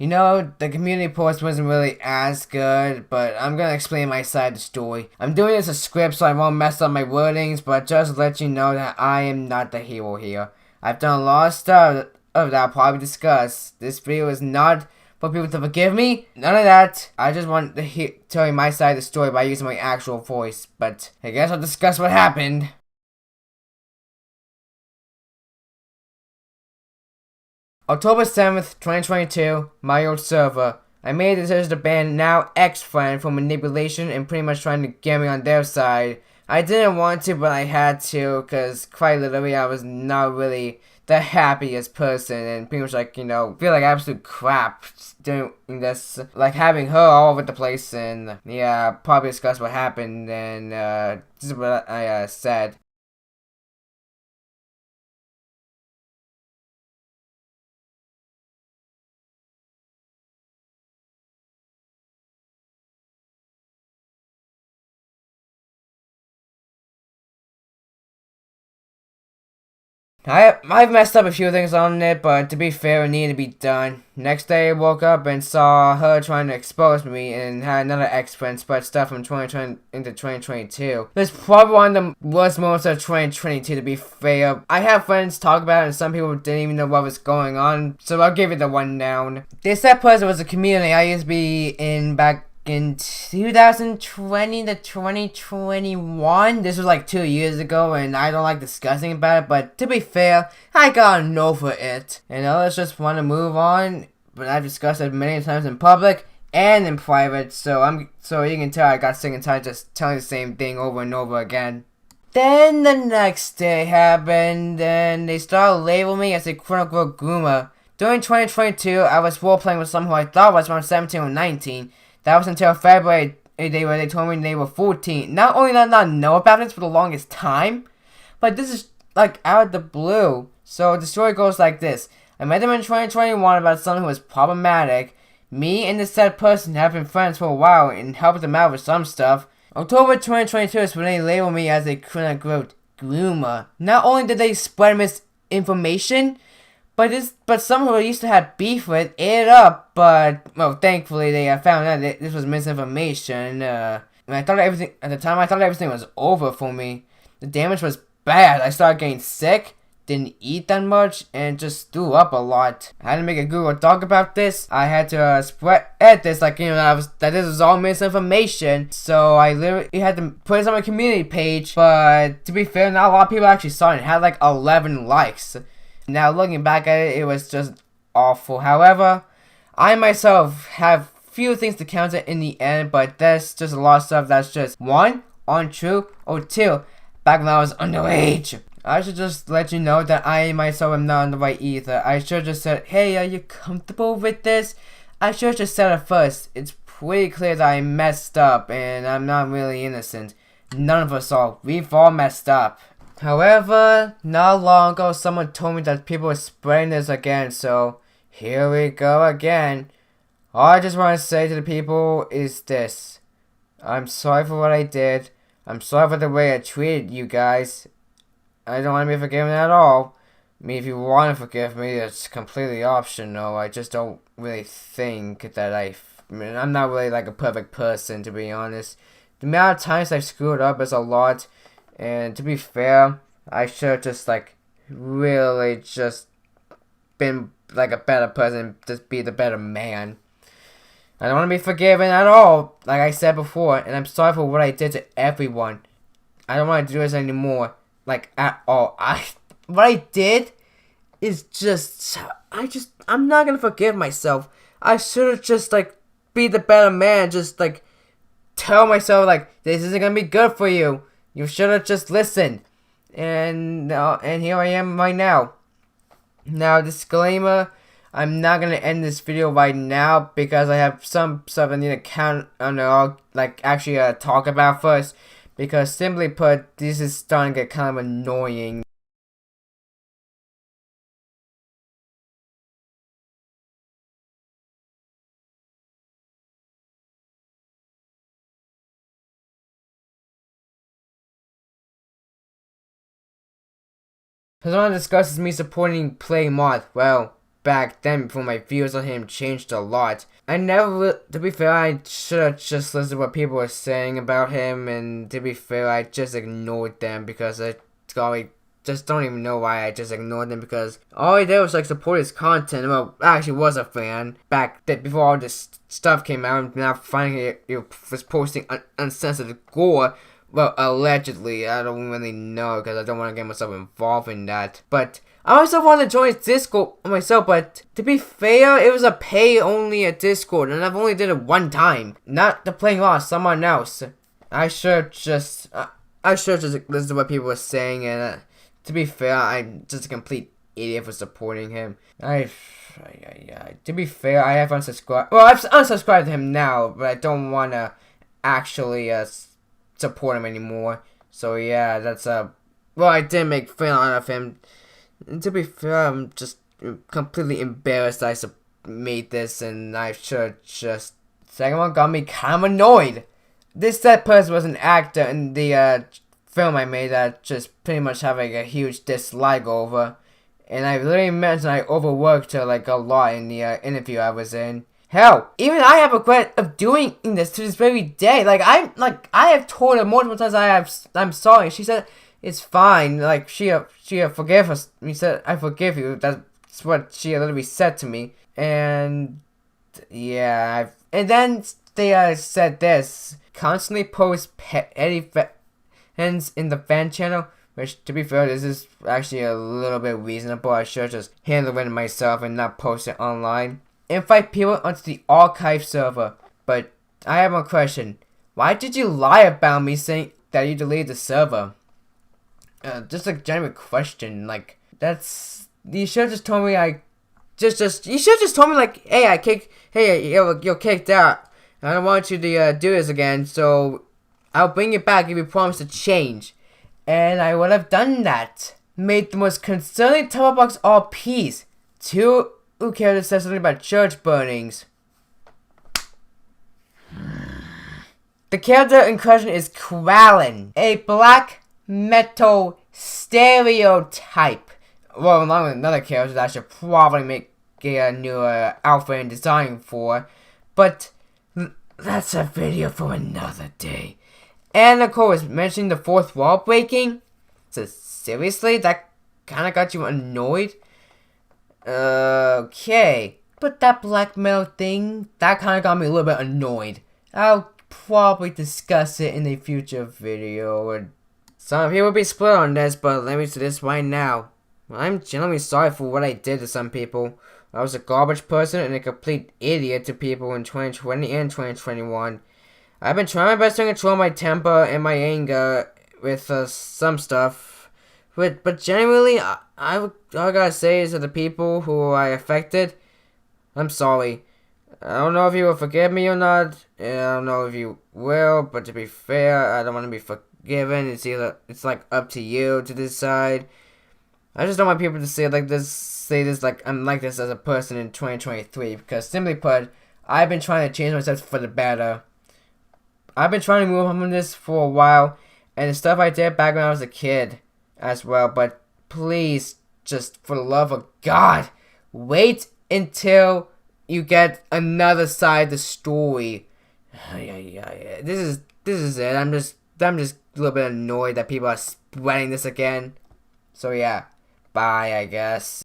You know, the community post wasn't really as good, but I'm gonna explain my side of the story. I'm doing this as a script so I won't mess up my wordings, but just to let you know that I am not the hero here. I've done a lot of stuff that I'll probably discuss. This video is not for people to forgive me. None of that. I just want to tell you my side of the story by using my actual voice, but I guess I'll discuss what happened. October 7th, 2022, my old server. I made a decision to ban now ex-friend for manipulation and pretty much trying to get me on their side. I didn't want to, but I had to, because quite literally I was not really the happiest person and pretty much like, feel like absolute crap doing this, like having her all over the place and yeah, probably discuss what happened and this is what I said. I've messed up a few things on it, but to be fair, it needed to be done. Next day, I woke up and saw her trying to expose me and had another ex-friend spread stuff from 2020 into 2022. This probably one of the worst moments of 2022, to be fair. I have friends talk about it and some people didn't even know what was going on, so I'll give it the rundown. This said person was a community I used to be in back in 2020 to 2021. This was like 2 years ago and I don't like discussing about it, but to be fair, I gotten over it. And others just want to move on, but I've discussed it many times in public and in private, so you can tell I got sick and tired just telling the same thing over and over again. Then the next day happened and they started labeling me as a quote-unquote groomer. During 2022, I was role-playing with someone who I thought was around 17 or 19. That was until February where they told me they were 14. Not only did I not know about this for the longest time, but this is like out of the blue. So the story goes like this. I met them in 2021 about someone who was problematic. Me and this said person have been friends for a while and helped them out with some stuff. October 2022 is when they labeled me as a quote-unquote groomer. Not only did they spread misinformation, but some who I used to have beef with ate it up, but, well, thankfully they found out that this was misinformation. And I thought everything, at the time, I thought everything was over for me. The damage was bad. I started getting sick, didn't eat that much, and just threw up a lot. I had to make a Google Doc about this. I had to spread this, like, that this was all misinformation. So I literally had to put this on my community page, but to be fair, not a lot of people actually saw it. It had like 11 likes. Now, looking back at it, it was just awful. However, I myself have few things to counter in the end, but there's just a lot of stuff that's just, one, untrue, or two, back when I was underage. I should just let you know that I myself am not on the right either. I should have just said, hey, are you comfortable with this? I should have just said it first. It's pretty clear that I messed up, and I'm not really innocent. None of us are. We've all messed up. However, not long ago, someone told me that people were spreading this again, so here we go again. All I just want to say to the people is this. I'm sorry for what I did. I'm sorry for the way I treated you guys. I don't want to be forgiven at all. I mean, if you want to forgive me, it's completely optional. I just don't really think that I'm not really like a perfect person, to be honest. The amount of times I've screwed up is a lot. And to be fair, I should have just like really just been like a better person, just be the better man. I don't want to be forgiven at all, like I said before, and I'm sorry for what I did to everyone. I don't want to do this anymore, like at all. What I did is I'm not gonna forgive myself. I should have just like be the better man, just like tell myself like this isn't gonna be good for you. You should have just listened. And here I am right now. Now, disclaimer, I'm not gonna end this video right now because I have some stuff I need to talk about first. Because simply put, this is starting to get kind of annoying. Because I want to discuss is me supporting Play Mod. Well, back then before my views on him changed a lot. I never, to be fair, I should have just listened to what people were saying about him, and to be fair, I just ignored them because I just don't even know why I just ignored them, because all I did was like support his content. Well, I actually was a fan back then before all this stuff came out, and now finally he was posting uncensored gore. Well, allegedly, I don't really know because I don't want to get myself involved in that. But I also want to join his Discord myself, but to be fair, it was a pay-only Discord, and I've only did it one time. Not to play lost, someone else. I should just listen to what people were saying, and to be fair, I'm just a complete idiot for supporting him. To be fair, I have unsubscribed. Well, I've unsubscribed to him now, but I don't want to actually support him anymore. So yeah, that's well, I did make fun of him. And to be fair, I'm just completely embarrassed I made this, and I should just. Second one got me kind of annoyed. That person was an actor in the film I made that just pretty much have like a huge dislike over. And I literally mentioned I overworked her like a lot in the interview I was in. Hell, even I have regret of doing this to this very day. I have told her multiple times I'm sorry. She said it's fine. Like she forgive us. She said I forgive you. That's what she literally said to me. And yeah, and then they said this: constantly post petty fans in the fan channel. Which, to be fair, this is actually a little bit reasonable. I should just handle it myself and not post it online. Invite people onto the archive server. But I have one question. Why did you lie about me saying that you deleted the server? Just a genuine question. Like, that's... You should have just told me you should have just told me like, hey, you're kicked out. I don't want you to do this again, so I'll bring you back if you promise to change. And I would have done that. Made the most concerning title box all peace. Two who cared to say something about church burnings. The character in question is Kralin, a black metal stereotype. Well, along with another character that I should probably make a new outfit and design for. But that's a video for another day. And of course, mentioning the fourth wall breaking. So seriously, that kind of got you annoyed? Okay. But that black metal thing, that kind of got me a little bit annoyed. I'll probably discuss it in a future video. Some people will be split on this, but let me say this right now. I'm genuinely sorry for what I did to some people. I was a garbage person and a complete idiot to people in 2020 and 2021. I've been trying my best to control my temper and my anger with some stuff, but generally, all I gotta say is that the people who I affected, I'm sorry. I don't know if you will forgive me or not. I don't know if you will, but to be fair, I don't want to be forgiven. It's like up to you to decide. I just don't want people to say this like I'm like this as a person in 2023, because simply put, I've been trying to change myself for the better. I've been trying to move on from this for a while, and the stuff I did back when I was a kid as well, but please, just for the love of God, wait until you get another side of the story. This is it. I'm just a little bit annoyed that people are spreading this again. So yeah, bye, I guess.